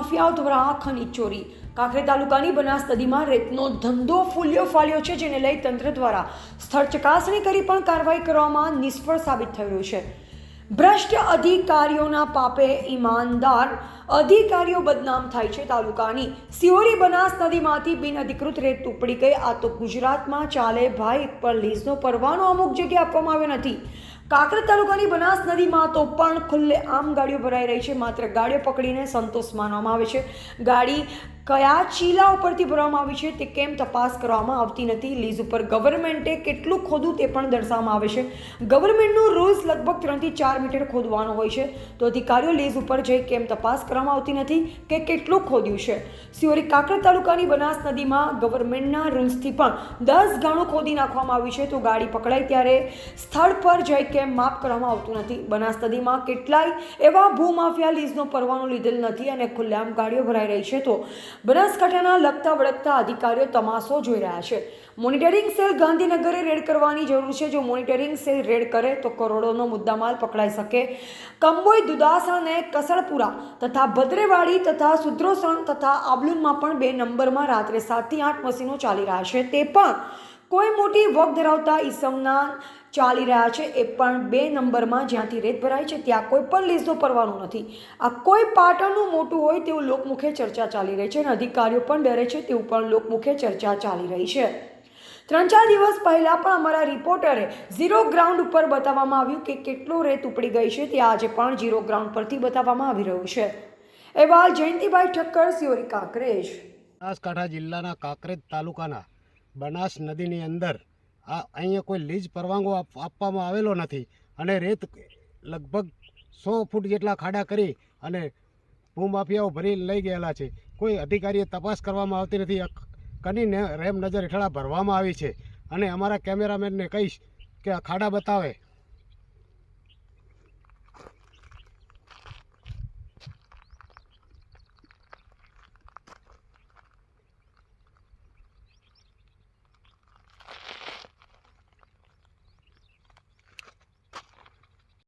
માફિયાઓ દ્વારા ખનીજ ચોરી। કાંકરેજ તાલુકાની બનાસ નદીમાં રેતનો ધંધો ફૂલ્યો ફાલ્યો છે, જેને લઈ તંત્ર દ્વારા સ્થળ ચકાસણી કરી પણ કાર્યવાહી કરવામાં નિષ્ફળ સાબિત થઈ રહ્યું છે। ભ્રષ્ટ અધિકારીઓના પાપે ઈમાનદાર અધિકારીઓ બદનામ થાય છે। તાલુકાની સિહોરી બનાસ નદીમાંથી બિનઅધિકૃત રેત ઉપડી ગઈ। આ તો ગુજરાતમાં ચાલે ભાઈ, પર લીઝનો પરવાનો અમુક જગ્યાએ આપવામાં આવ્યો નથી। કાંકરેજ તાલુકાની બનાસ નદીમાં તો પણ ખુલ્લે આમ ગાડીઓ ભરાઈ રહી છે। માત્ર ગાડીઓ પકડીને સંતોષ માનવામાં આવે છે। ગાડી કયા ચીલા ઉપરથી ભરવામાં આવી છે તે કેમ તપાસ કરવામાં આવતી નથી। લીઝ ઉપર ગવર્મેન્ટે કેટલું ખોદું તે પણ દર્શાવવામાં આવે છે। ગવર્મેન્ટનું રૂલ્સ લગભગ 3 થી 4 મીટર ખોદવાનો હોય છે, તો અધિકારીઓ લીઝ ઉપર જઈ કેમ તપાસ કરવામાં આવતી નથી કે કેટલું ખોદ્યું છે। સિહોરી કાંકરેજ તાલુકાની બનાસ નદીમાં ગવર્મેન્ટના રૂલ્સથી પણ 10 ગણું ખોદી નાખવામાં આવ્યું છે, તો ગાડી પકડાય ત્યારે સ્થળ પર જઈ કેમ માફ કરવામાં આવતું નથી। બનાસ નદીમાં કેટલાય એવા ભૂમાફિયા લીઝનો પરવાનો લીધેલ નથી અને ખુલ્લેઆમ ગાડીઓ ભરાઈ રહી છે, તો બનાસકાંઠાના લગતા વળગતા અધિકારીઓ તમાશો જોઈ રહ્યા છે। મોનિટરિંગ સેલ ગાંધીનગરે રેડ કરવાની જરૂર છે। જો મોનિટરિંગ સેલ રેડ કરે તો કરોડોનો મુદ્દામાલ પકડાઈ શકે। કંબોઈ, દુદાસણ અને કસળપુરા તથા ભદ્રેવાડી તથા સુદ્રોસણ તથા આબલુનમાં પણ 2 નંબરમાં રાત્રે 7 થી 8 મશીનો ચાલી રહ્યા છે, તે પણ કોઈ મોટી વગ ધરાવતા ઈસમના ચાલી રહ્યા છે। એ પણ 2 નંબરમાં જ્યાંથી રેત ભરાય છે ત્યાં કોઈ પણ લીઝનો પરવાનો નથી। આ કોઈ પાટણનું મોટું હોય તેવું લોકમુખે ચર્ચા ચાલી રહી છે અને અધિકારીઓ પણ ડરે છે તેવું પણ લોકમુખે ચર્ચા ચાલી રહી છે। 3-4 દિવસ પહેલા પણ અમારા રિપોર્ટરે ઝીરો ગ્રાઉન્ડ ઉપર બતાવવામાં આવ્યું કે કેટલો રેત ઉપડી ગઈ છે, તે આજે પણ ઝીરો ગ્રાઉન્ડ પરથી બતાવવામાં આવી રહ્યું છે। અહેવાલ જયંતિભાઈ ઠક્કર, સિહોરી કાંકરેજ। બનાસકાંઠા જિલ્લાના કાંકરેજ તાલુકાના બનાસ નદીની અંદર અહીંયા કોઈ લીઝ પરવાનગો આપવામાં આવેલો નથી અને રેત લગભગ 100 ફૂટ જેટલા ખાડા કરી અને ભૂમાફિયાઓ ભરી લઈ ગયેલા છે। કોઈ અધિકારીએ તપાસ કરવામાં આવતી નથી। કનીને રેમ નજર હેઠળ ભરવામાં આવી છે અને અમારા કેમેરામેનને કહીશ કે આ ખાડા બતાવે